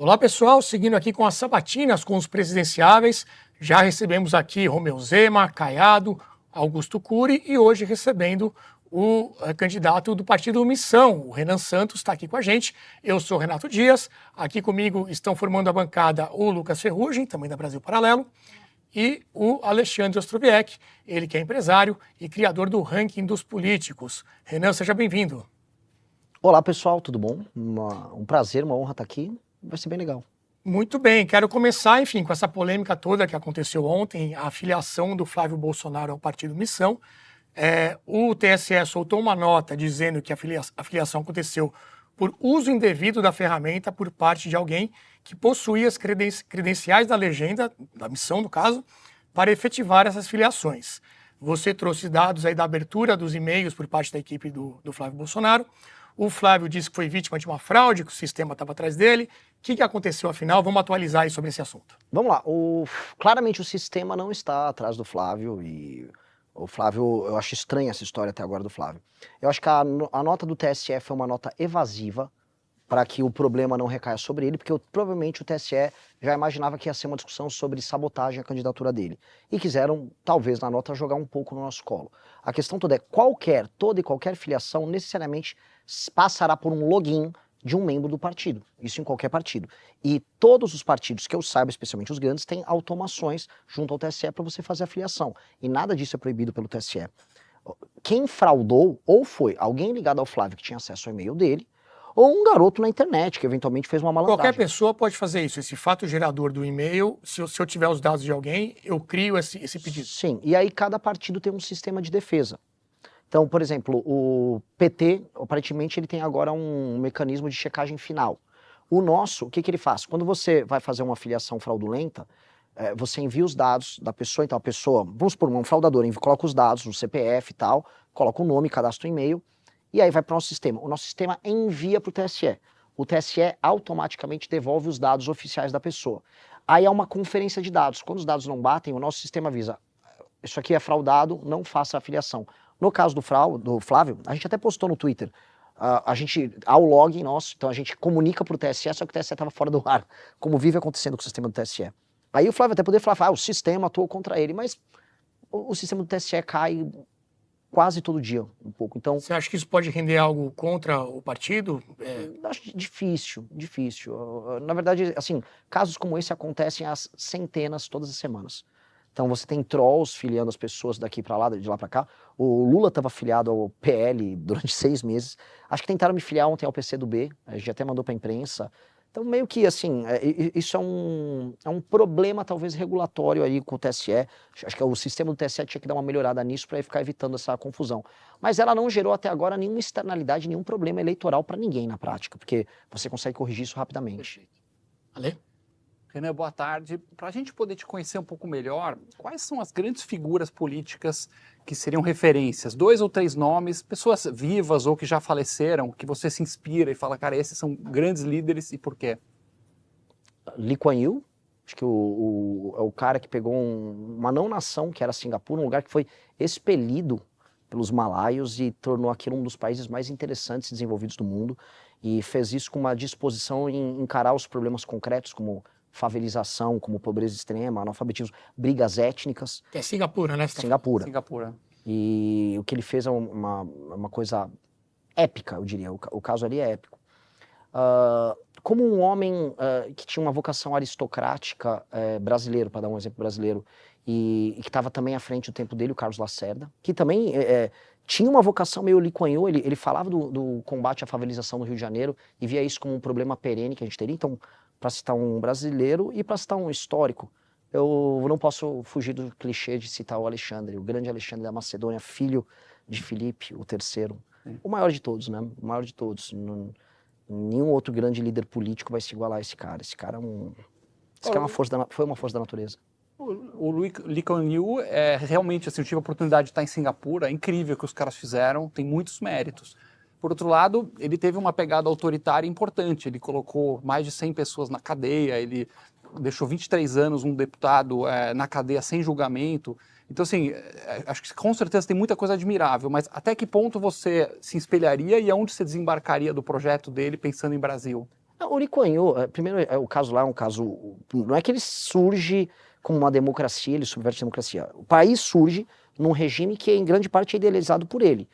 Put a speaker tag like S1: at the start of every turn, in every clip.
S1: Olá pessoal, seguindo aqui com as sabatinas, com os presidenciáveis, já recebemos aqui Romeu Zema, Caiado, Augusto Cury e hoje recebendo o candidato do partido Missão, o Renan Santos, está aqui com a gente. Eu sou Renato Dias, aqui comigo estão formando a bancada o Lucas Ferrugem, também da Brasil Paralelo, e o Alexandre Ostroviec, ele que é empresário e criador do Ranking dos Políticos. Renan, seja bem-vindo.
S2: Olá pessoal, tudo bom? Um prazer, uma honra estar aqui. Vai ser bem legal.
S1: Muito bem, quero começar, enfim, com essa polêmica toda que aconteceu ontem, a filiação do Flávio Bolsonaro ao partido Missão. O TSE soltou uma nota dizendo que a filiação aconteceu por uso indevido da ferramenta por parte de alguém que possuía as credenciais da legenda, da Missão no caso, para efetivar essas filiações. Você trouxe dados aí da abertura dos e-mails por parte da equipe do Flávio Bolsonaro. O Flávio disse que foi vítima de uma fraude, que o sistema estava atrás dele. O que aconteceu afinal? Vamos atualizar aí sobre esse assunto.
S2: Vamos lá, claramente o sistema não está atrás do Flávio e o Flávio, eu acho estranha essa história até agora do Flávio. Eu acho que a nota do TSE foi uma nota evasiva para que o problema não recaia sobre ele, porque provavelmente o TSE já imaginava que ia ser uma discussão sobre sabotagem à candidatura dele. E quiseram, talvez, na nota, jogar um pouco no nosso colo. A questão toda é, toda e qualquer filiação necessariamente passará por um login de um membro do partido, isso em qualquer partido. E todos os partidos que eu saiba, especialmente os grandes, têm automações junto ao TSE para você fazer a filiação. E nada disso é proibido pelo TSE. Quem fraudou, ou foi alguém ligado ao Flávio que tinha acesso ao e-mail dele, ou um garoto na internet que eventualmente fez uma malandragem.
S1: Qualquer pessoa pode fazer isso. Esse fato gerador do e-mail, se eu tiver os dados de alguém, eu crio esse pedido.
S2: Sim, e aí cada partido tem um sistema de defesa. Então, por exemplo, o PT, aparentemente, ele tem agora um mecanismo de checagem final. O nosso, o que ele faz? Quando você vai fazer uma filiação fraudulenta, você envia os dados da pessoa, então a pessoa, vamos supor, um fraudador, coloca os dados, o CPF e tal, coloca o nome, cadastra o e-mail, e aí vai para o nosso sistema. O nosso sistema envia para o TSE. O TSE automaticamente devolve os dados oficiais da pessoa. Aí há uma conferência de dados. Quando os dados não batem, o nosso sistema avisa, isso aqui é fraudado, não faça a filiação. No caso do Flávio, a gente até postou no Twitter, há o login nosso, então a gente comunica para o TSE, só que o TSE estava fora do ar, como vive acontecendo com o sistema do TSE. Aí o Flávio até poderia falar, o sistema atuou contra ele, mas o sistema do TSE cai quase todo dia, um pouco. Então,
S1: você acha que isso pode render algo contra o partido?
S2: Acho difícil. Na verdade, assim, casos como esse acontecem às centenas todas as semanas. Então você tem trolls filiando as pessoas daqui para lá, de lá para cá. O Lula estava filiado ao PL durante 6 meses. Acho que tentaram me filiar ontem ao PCdoB, a gente até mandou para a imprensa. Então meio que assim, isso é um problema talvez regulatório aí com o TSE. Acho que o sistema do TSE tinha que dar uma melhorada nisso para ficar evitando essa confusão. Mas ela não gerou até agora nenhuma externalidade, nenhum problema eleitoral para ninguém na prática, porque você consegue corrigir isso rapidamente.
S1: Ale?
S3: Renan, boa tarde. Para a gente poder te conhecer um pouco melhor, quais são as grandes figuras políticas que seriam referências? 2 ou 3 nomes, pessoas vivas ou que já faleceram, que você se inspira e fala, cara, esses são grandes líderes e por quê?
S2: Lee Kuan Yew, acho que é o cara que pegou uma não-nação, que era Singapura, um lugar que foi expelido pelos malaios e tornou aquilo um dos países mais interessantes e desenvolvidos do mundo, e fez isso com uma disposição em encarar os problemas concretos, como favelização, como pobreza extrema, analfabetismo, brigas étnicas.
S1: Que é Singapura, né?
S2: Singapura. E o que ele fez é uma coisa épica, eu diria. O caso ali é épico. Como um homem que tinha uma vocação aristocrática brasileiro, para dar um exemplo brasileiro, e que estava também à frente do tempo dele, o Carlos Lacerda, que também tinha uma vocação meio Lee Kuan Yew, ele falava do combate à favelização no Rio de Janeiro e via isso como um problema perene que a gente teria. Então, para citar um brasileiro e para citar um histórico, eu não posso fugir do clichê de citar o Alexandre, o grande Alexandre da Macedônia, filho de Filipe, o terceiro. O maior de todos, né? O maior de todos. Nenhum outro grande líder político vai se igualar a esse cara. Esse cara foi uma força da natureza.
S3: O Lee Kuan Yew realmente, assim, eu tive a oportunidade de estar em Singapura, é incrível o que os caras fizeram, tem muitos méritos. Por outro lado, ele teve uma pegada autoritária importante, ele colocou mais de 100 pessoas na cadeia, ele deixou 23 anos um deputado na cadeia sem julgamento. Então, assim, acho que com certeza tem muita coisa admirável, mas até que ponto você se espelharia e aonde você desembarcaria do projeto dele pensando em Brasil?
S2: Não, o Lee Kuan Yew, primeiro, o caso lá é um caso... Não é que ele surge como uma democracia, ele subverte a democracia. O país surge num regime que, em grande parte, é idealizado por ele.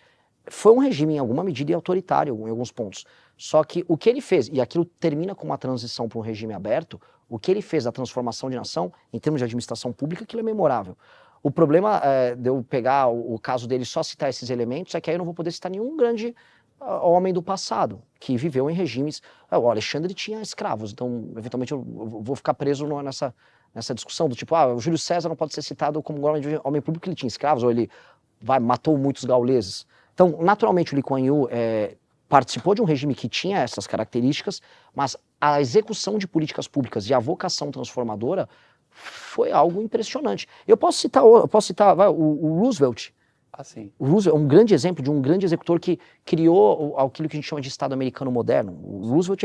S2: Foi um regime, em alguma medida, autoritário em alguns pontos. Só que o que ele fez, e aquilo termina com uma transição para um regime aberto, o que ele fez da transformação de nação, em termos de administração pública, aquilo é memorável. O problema de eu pegar o caso dele só citar esses elementos é que aí eu não vou poder citar nenhum grande homem do passado, que viveu em regimes... O Alexandre tinha escravos, então, eventualmente, eu vou ficar preso nessa discussão do tipo, o Júlio César não pode ser citado como homem público porque ele tinha escravos, ou ele matou muitos gauleses. Então, naturalmente, o Lee Kuan Yew participou de um regime que tinha essas características, mas a execução de políticas públicas e a vocação transformadora foi algo impressionante. Eu posso citar o Roosevelt.
S3: Assim.
S2: O Roosevelt é um grande exemplo de um grande executor que criou aquilo que a gente chama de Estado americano moderno. O Roosevelt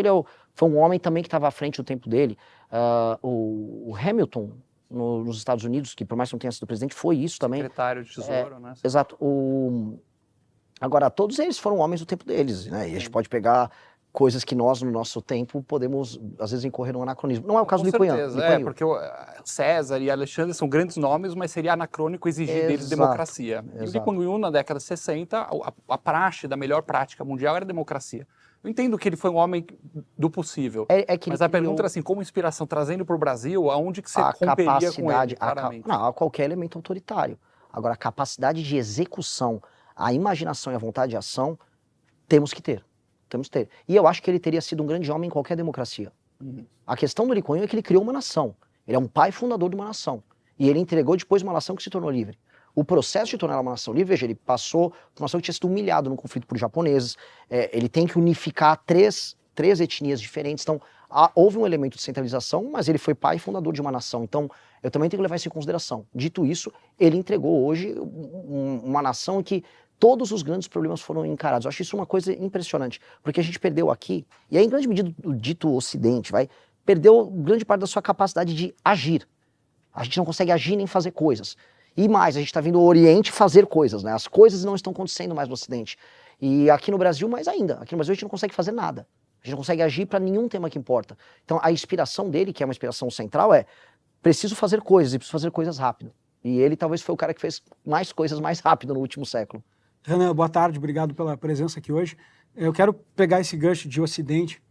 S2: foi um homem também que estava à frente do tempo dele. O Hamilton, nos Estados Unidos, que por mais que não tenha sido presidente, foi isso também.
S3: Secretário de Tesouro, né?
S2: Exato. Agora, todos eles foram homens do tempo deles, né? E a gente pode pegar coisas que nós, no nosso tempo, podemos, às vezes, incorrer no anacronismo. Não é o caso do Lee Kuan Yew.
S3: Porque o César e Alexandre são grandes nomes, mas seria anacrônico exigir deles democracia. E o Lee Kuan Yew, na década de 60, a praxe da melhor prática mundial era a democracia. Eu entendo que ele foi um homem do possível, mas a pergunta era assim, como inspiração, trazendo para o Brasil, aonde que você romperia com ele, claramente?
S2: Não, qualquer elemento autoritário. Agora, a capacidade de execução, a imaginação e a vontade de ação, temos que ter. Temos que ter. E eu acho que ele teria sido um grande homem em qualquer democracia. A questão do Lee Kuan Yew é que ele criou uma nação. Ele é um pai fundador de uma nação. E ele entregou depois uma nação que se tornou livre. O processo de tornar ela uma nação livre, veja, ele passou por uma nação que tinha sido humilhado no conflito por japoneses. Ele tem que unificar três etnias diferentes. Então, houve um elemento de centralização, mas ele foi pai e fundador de uma nação. Então, eu também tenho que levar isso em consideração. Dito isso, ele entregou hoje uma nação em que todos os grandes problemas foram encarados. Eu acho isso uma coisa impressionante, porque a gente perdeu aqui, e aí em grande medida o dito Ocidente, perdeu grande parte da sua capacidade de agir. A gente não consegue agir nem fazer coisas. E mais, a gente está vendo o Oriente fazer coisas, né? As coisas não estão acontecendo mais no Ocidente. E aqui no Brasil, mais ainda. Aqui no Brasil a gente não consegue fazer nada. A gente não consegue agir para nenhum tema que importa. Então a inspiração dele, que é uma inspiração central, preciso fazer coisas, e preciso fazer coisas rápido. E ele talvez foi o cara que fez mais coisas mais rápido no último século.
S4: Renan, boa tarde, obrigado pela presença aqui hoje. Eu quero pegar esse gancho de Ocidente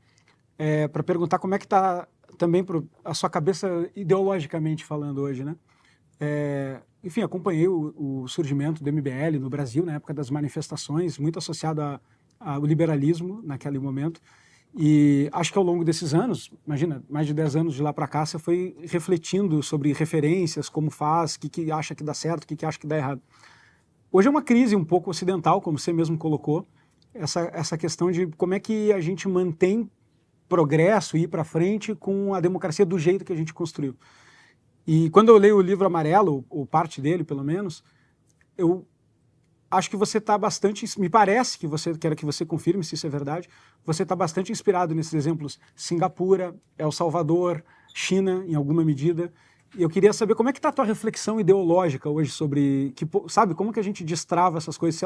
S4: para perguntar como é que está também a sua cabeça ideologicamente falando hoje, né? Enfim, acompanhei o surgimento do MBL no Brasil, na época das manifestações, muito associado ao liberalismo naquele momento. E acho que ao longo desses anos, imagina, mais de 10 anos de lá para cá, você foi refletindo sobre referências, como faz, o que acha que dá certo, o que acha que dá errado. Hoje é uma crise um pouco ocidental, como você mesmo colocou, essa questão de como é que a gente mantém progresso e ir para frente com a democracia do jeito que a gente construiu. E quando eu leio o livro Amarelo, ou parte dele pelo menos, eu acho que você está bastante, me parece que quero que você confirme se isso é verdade, você está bastante inspirado nesses exemplos Singapura, El Salvador, China, em alguma medida. E eu queria saber como é que está a tua reflexão ideológica hoje sobre, sabe, como que a gente destrava essas coisas, você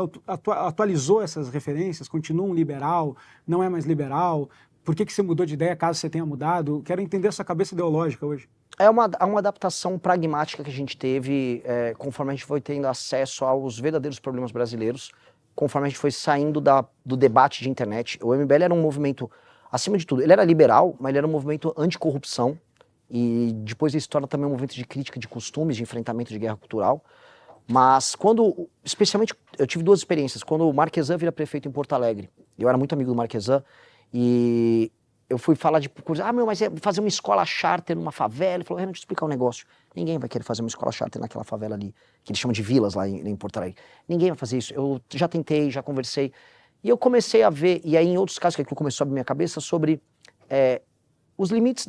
S4: atualizou essas referências, continua um liberal, não é mais liberal, por que você mudou de ideia caso você tenha mudado? Quero entender essa cabeça ideológica hoje.
S2: É uma adaptação pragmática que a gente teve conforme a gente foi tendo acesso aos verdadeiros problemas brasileiros, conforme a gente foi saindo do debate de internet. O MBL era um movimento, acima de tudo, ele era liberal, mas ele era um movimento anticorrupção, e depois ele se torna também um movimento de crítica de costumes, de enfrentamento de guerra cultural. Mas especialmente, eu tive duas experiências. Quando o Marquesan vira prefeito em Porto Alegre, eu era muito amigo do Marquesan, e eu fui falar de coisa, mas é fazer uma escola charter numa favela. Ele falou, Renan, deixa eu explicar um negócio. Ninguém vai querer fazer uma escola charter naquela favela ali, que eles chamam de vilas lá em Porto Alegre. Ninguém vai fazer isso. Eu já tentei, já conversei. E eu comecei a ver, e aí em outros casos que aquilo começou a abrir minha cabeça, sobre os limites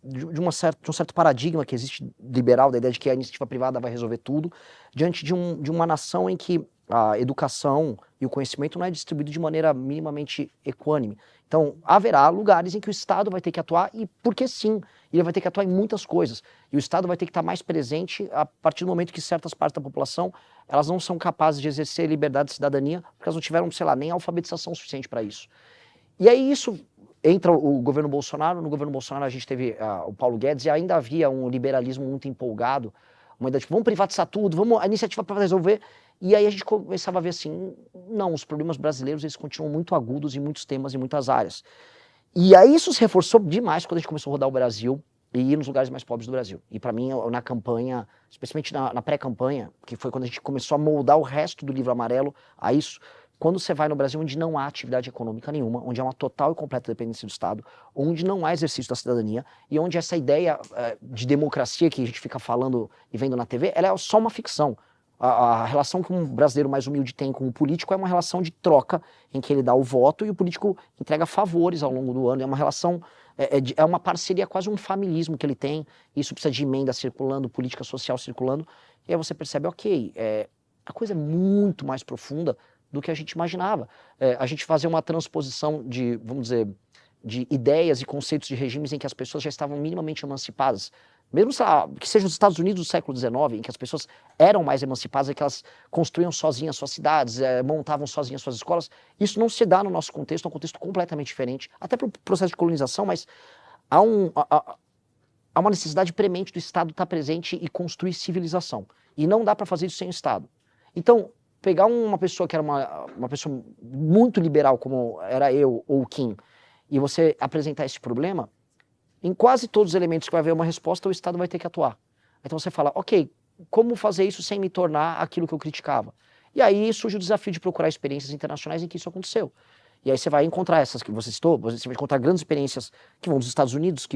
S2: de um certo paradigma que existe liberal, da ideia de que a iniciativa privada vai resolver tudo, diante de uma nação em que a educação e o conhecimento não é distribuído de maneira minimamente equânime. Então, haverá lugares em que o Estado vai ter que atuar, e porque sim, ele vai ter que atuar em muitas coisas. E o Estado vai ter que estar mais presente a partir do momento que certas partes da população, elas não são capazes de exercer liberdade de cidadania, porque elas não tiveram, sei lá, nem alfabetização suficiente para isso. E aí isso entra o governo Bolsonaro, no governo Bolsonaro a gente teve o Paulo Guedes e ainda havia um liberalismo muito empolgado, uma ideia tipo, vamos privatizar tudo, vamos a iniciativa para resolver. E aí a gente começava a ver assim, não, os problemas brasileiros eles continuam muito agudos em muitos temas, em muitas áreas. E aí isso se reforçou demais quando a gente começou a rodar o Brasil e ir nos lugares mais pobres do Brasil. E para mim, na campanha, especialmente na pré-campanha, que foi quando a gente começou a moldar o resto do livro amarelo a isso, quando você vai no Brasil onde não há atividade econômica nenhuma, onde há uma total e completa dependência do Estado, onde não há exercício da cidadania e onde essa ideia de democracia que a gente fica falando e vendo na TV, ela é só uma ficção. A relação que um brasileiro mais humilde tem com o político é uma relação de troca em que ele dá o voto e o político entrega favores ao longo do ano. É uma relação, é uma parceria, quase um familismo que ele tem. Isso precisa de emenda circulando, política social circulando. E aí você percebe, ok, a coisa é muito mais profunda do que a gente imaginava. A gente fazer uma transposição de, vamos dizer, de ideias e conceitos de regimes em que as pessoas já estavam minimamente emancipadas. Mesmo que seja os Estados Unidos do século XIX, em que as pessoas eram mais emancipadas, em que elas construíam sozinhas suas cidades, montavam sozinhas suas escolas, isso não se dá no nosso contexto, é um contexto completamente diferente, até para o processo de colonização, mas há uma necessidade premente do Estado estar presente e construir civilização. E não dá para fazer isso sem o Estado. Então, pegar uma pessoa que era uma pessoa muito liberal, como era eu ou o Kim, e você apresentar esse problema, em quase todos os elementos que vai haver uma resposta, o Estado vai ter que atuar. Então você fala, ok, como fazer isso sem me tornar aquilo que eu criticava? E aí surge o desafio de procurar experiências internacionais em que isso aconteceu. E aí você vai encontrar essas que você citou, você vai encontrar grandes experiências que vão dos Estados Unidos,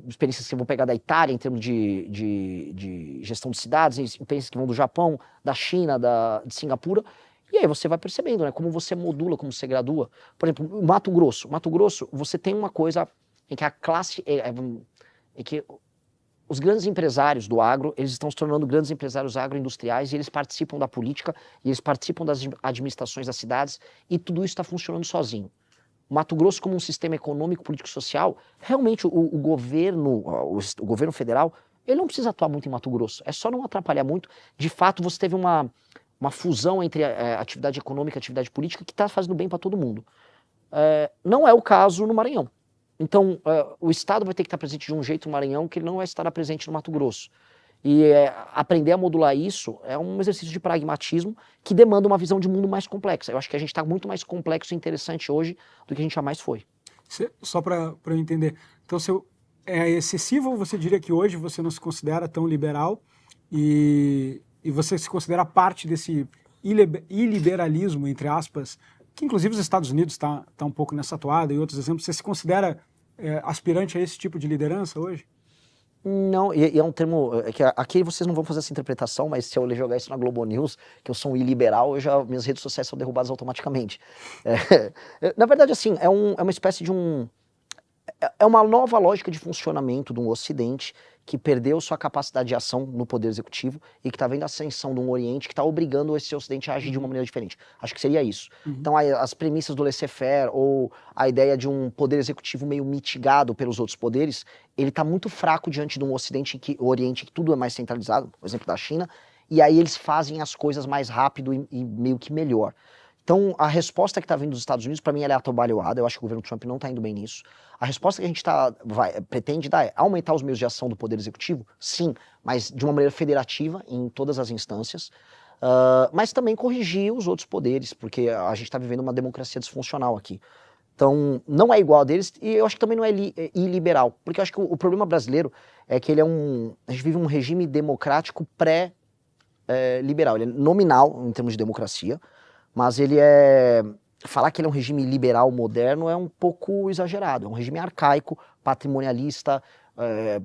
S2: experiências que vão pegar da Itália em termos de gestão de cidades, experiências que vão do Japão, da China, de Singapura. E aí você vai percebendo, né, como você modula, como você gradua. Por exemplo, Mato Grosso, você tem uma coisa em que a classe, em que os grandes empresários do agro, eles estão se tornando grandes empresários agroindustriais e eles participam da política, e eles participam das administrações das cidades, e tudo isso está funcionando sozinho. Mato Grosso como um sistema econômico, político e social, realmente o governo federal, ele não precisa atuar muito em Mato Grosso, é só não atrapalhar muito. De fato, você teve uma fusão entre atividade econômica e atividade política que está fazendo bem para todo mundo. Não é o caso no Maranhão. Então, o Estado vai ter que estar presente de um jeito no Maranhão que ele não vai estar presente no Mato Grosso. E aprender a modular isso é um exercício de pragmatismo que demanda uma visão de mundo mais complexa. Eu acho que a gente está muito mais complexo e interessante hoje do que a gente jamais foi.
S4: Só para eu entender, então é excessivo ou você diria que hoje você não se considera tão liberal e você se considera parte desse iliberalismo, entre aspas, que inclusive os Estados Unidos está um pouco nessa toada e outros exemplos. Você se considera aspirante a esse tipo de liderança hoje?
S2: Não, e é um termo que aqui vocês não vão fazer essa interpretação, mas se eu jogar isso na Globo News, que eu sou um iliberal, minhas redes sociais são derrubadas automaticamente. Na verdade, assim, é uma espécie de é uma nova lógica de funcionamento do Ocidente que perdeu sua capacidade de ação no poder executivo e que está vendo a ascensão de um Oriente que está obrigando esse Ocidente a agir de uma maneira diferente. Acho que seria isso. Então, as premissas do laissez-faire ou a ideia de um poder executivo meio mitigado pelos outros poderes, ele está muito fraco diante de um Ocidente, o Oriente, que tudo é mais centralizado, por exemplo, da China, e aí eles fazem as coisas mais rápido e meio que melhor. Então, a resposta que está vindo dos Estados Unidos, para mim, ela é atabalhoada. Eu acho que o governo Trump não está indo bem nisso. A resposta que a gente pretende dar é aumentar os meios de ação do Poder Executivo? Sim, mas de uma maneira federativa em todas as instâncias. Mas também corrigir os outros poderes, porque a gente está vivendo uma democracia disfuncional aqui. Então, não é igual a deles e eu acho que também não é iliberal. Porque eu acho que o problema brasileiro é que a gente vive um regime democrático pré-liberal. Ele é nominal em termos de democracia, mas falar que ele é um regime liberal moderno é um pouco exagerado. É um regime arcaico, patrimonialista,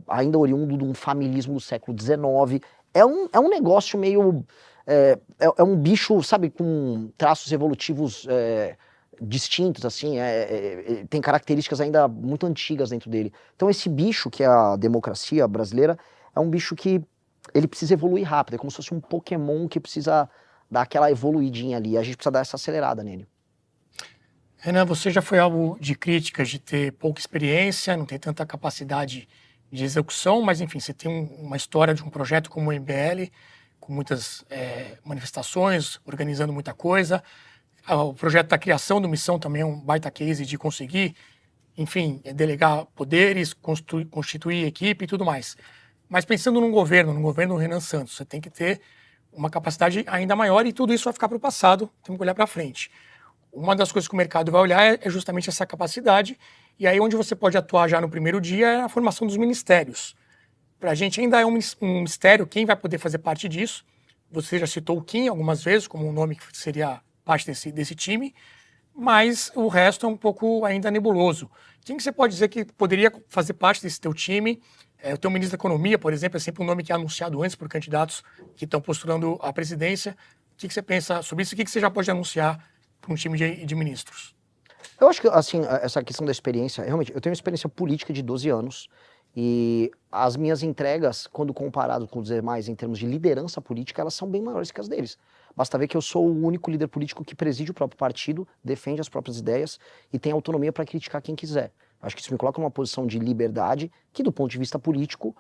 S2: ainda oriundo de um familismo do século XIX. É um negócio meio... É um bicho, sabe, com traços evolutivos distintos, assim. Tem características ainda muito antigas dentro dele. Então esse bicho, que é a democracia brasileira, é um bicho que ele precisa evoluir rápido. É como se fosse um Pokémon que precisa dar aquela evoluidinha ali. A gente precisa dar essa acelerada nele.
S1: Renan, você já foi alvo de críticas de ter pouca experiência, não ter tanta capacidade de execução, mas enfim, você tem uma história de um projeto como o MBL, com muitas manifestações, organizando muita coisa. O projeto da criação do Missão também é um baita case de conseguir enfim, delegar poderes, constituir equipe e tudo mais. Mas pensando no governo Renan Santos, você tem que ter uma capacidade ainda maior e tudo isso vai ficar para o passado, temos que olhar para frente. Uma das coisas que o mercado vai olhar é justamente essa capacidade, e aí onde você pode atuar já no primeiro dia é a formação dos ministérios. Para a gente ainda é um mistério quem vai poder fazer parte disso. Você já citou o Kim algumas vezes como um nome que seria parte desse time, mas o resto é um pouco ainda nebuloso. Quem que você pode dizer que poderia fazer parte desse teu time? O teu ministro da Economia, por exemplo, é sempre um nome que é anunciado antes por candidatos que estão postulando a presidência. O que você pensa sobre isso? O que você já pode anunciar para um time de ministros?
S2: Eu acho que, assim, essa questão da experiência, realmente, eu tenho uma experiência política de 12 anos e as minhas entregas, quando comparado com os demais em termos de liderança política, elas são bem maiores que as deles. Basta ver que eu sou o único líder político que preside o próprio partido, defende as próprias ideias e tem autonomia para criticar quem quiser. Acho que isso me coloca numa posição de liberdade que, do ponto de vista político,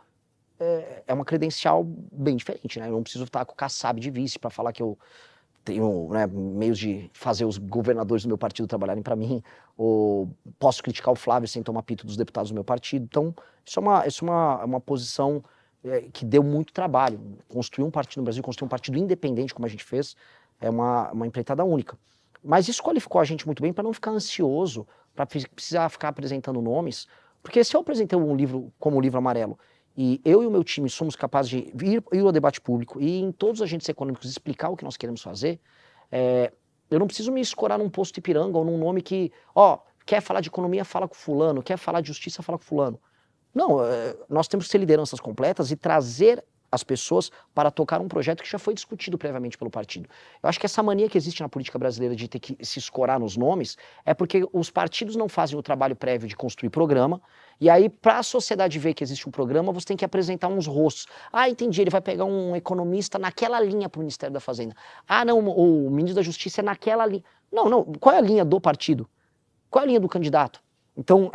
S2: é uma credencial bem diferente, né? Eu não preciso estar com o Kassab de vice para falar que eu tenho, né, meios de fazer os governadores do meu partido trabalharem para mim, ou posso criticar o Flávio sem tomar pito dos deputados do meu partido. Então, isso é uma posição que deu muito trabalho. Construir um partido no Brasil, construir um partido independente, como a gente fez, é uma empreitada única. Mas isso qualificou a gente muito bem para não ficar ansioso, para precisar ficar apresentando nomes, porque se eu apresentei um livro como o Livro Amarelo, e eu e o meu time somos capazes de ir ao debate público e em todos os agentes econômicos explicar o que nós queremos fazer, eu não preciso me escorar num posto Ipiranga ou num nome que, quer falar de economia, fala com fulano, quer falar de justiça, fala com fulano. Não, nós temos que ser lideranças completas e trazer as pessoas para tocar um projeto que já foi discutido previamente pelo partido. Eu acho que essa mania que existe na política brasileira de ter que se escorar nos nomes é porque os partidos não fazem o trabalho prévio de construir programa, e aí para a sociedade ver que existe um programa, você tem que apresentar uns rostos. Ah, entendi, ele vai pegar um economista naquela linha para o Ministério da Fazenda. Ah, não, o ministro da Justiça é naquela linha. Não, qual é a linha do partido? Qual é a linha do candidato? Então,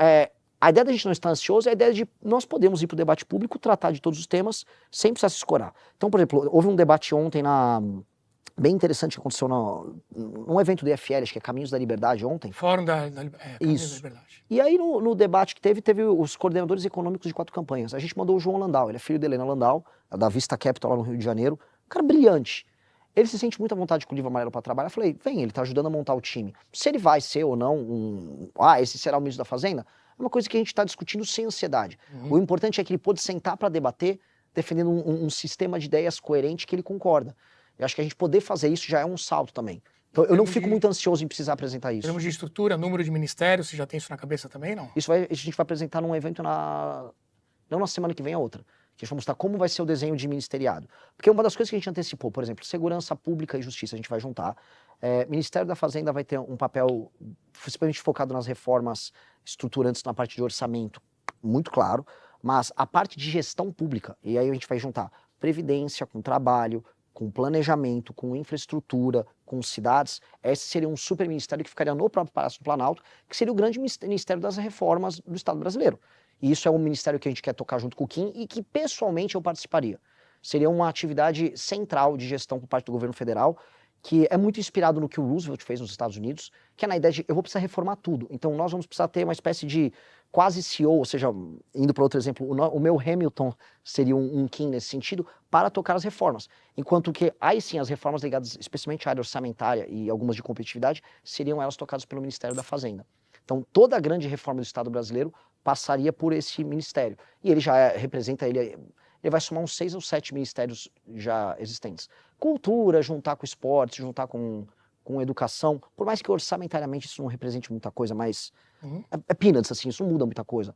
S2: a ideia da gente não estar ansioso é a ideia de nós podemos ir para o debate público, tratar de todos os temas, sem precisar se escorar. Então, por exemplo, houve um debate ontem bem interessante que aconteceu num evento do IFL, acho que é Caminhos da Liberdade ontem.
S1: Fórum Caminhos da Liberdade.
S2: E aí no debate que teve os coordenadores econômicos de 4 campanhas. A gente mandou o João Landau, ele é filho da Helena Landau, da Vista Capital lá no Rio de Janeiro. Um cara brilhante. Ele se sente muito à vontade com o Livro Amarelo para trabalhar. Eu falei, vem, ele está ajudando a montar o time. Se ele vai ser ou não esse será o ministro da Fazenda, é uma coisa que a gente está discutindo sem ansiedade. O importante é que ele pôde sentar para debater, defendendo um sistema de ideias coerente que ele concorda. Eu acho que a gente poder fazer isso já é um salto também. Então, eu não fico muito ansioso em precisar apresentar isso.
S1: Em termos de estrutura, número de ministérios, você já tem isso na cabeça também, não?
S2: Isso a gente vai apresentar num evento não na semana que vem, a outra. Que a gente vai mostrar como vai ser o desenho de ministeriado. Porque uma das coisas que a gente antecipou, por exemplo, segurança pública e justiça, a gente vai juntar. Ministério da Fazenda vai ter um papel principalmente focado nas reformas estruturantes na parte de orçamento, muito claro, mas a parte de gestão pública, e aí a gente vai juntar previdência com trabalho, com planejamento, com infraestrutura, com cidades. Esse seria um super ministério que ficaria no próprio Palácio do Planalto, que seria o grande ministério das reformas do Estado brasileiro. E isso é um ministério que a gente quer tocar junto com o Kim e que pessoalmente eu participaria. Seria uma atividade central de gestão por parte do governo federal, que é muito inspirado no que o Roosevelt fez nos Estados Unidos, que é na ideia de eu vou precisar reformar tudo. Então nós vamos precisar ter uma espécie de quase CEO, ou seja, indo para outro exemplo, o meu Hamilton seria um Kim nesse sentido, para tocar as reformas. Enquanto que, aí sim, as reformas ligadas especialmente à área orçamentária e algumas de competitividade, seriam elas tocadas pelo Ministério da Fazenda. Então toda a grande reforma do Estado brasileiro passaria por esse ministério. E ele já representa, ele vai somar uns 6 ou 7 ministérios já existentes. Cultura, juntar com esporte, juntar com educação, por mais que orçamentariamente isso não represente muita coisa, mas é peanuts, assim, isso não muda muita coisa.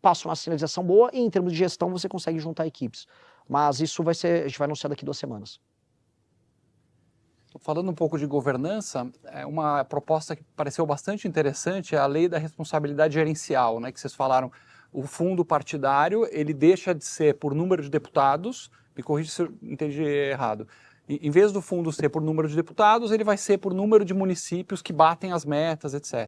S2: Passa uma sinalização boa e em termos de gestão você consegue juntar equipes. Mas isso a gente vai anunciar daqui 2 semanas.
S3: Falando um pouco de governança, uma proposta que pareceu bastante interessante é a lei da responsabilidade gerencial, né, que vocês falaram. O fundo partidário, ele deixa de ser por número de deputados, me corrija se eu entendi errado, em vez do fundo ser por número de deputados, ele vai ser por número de municípios que batem as metas, etc.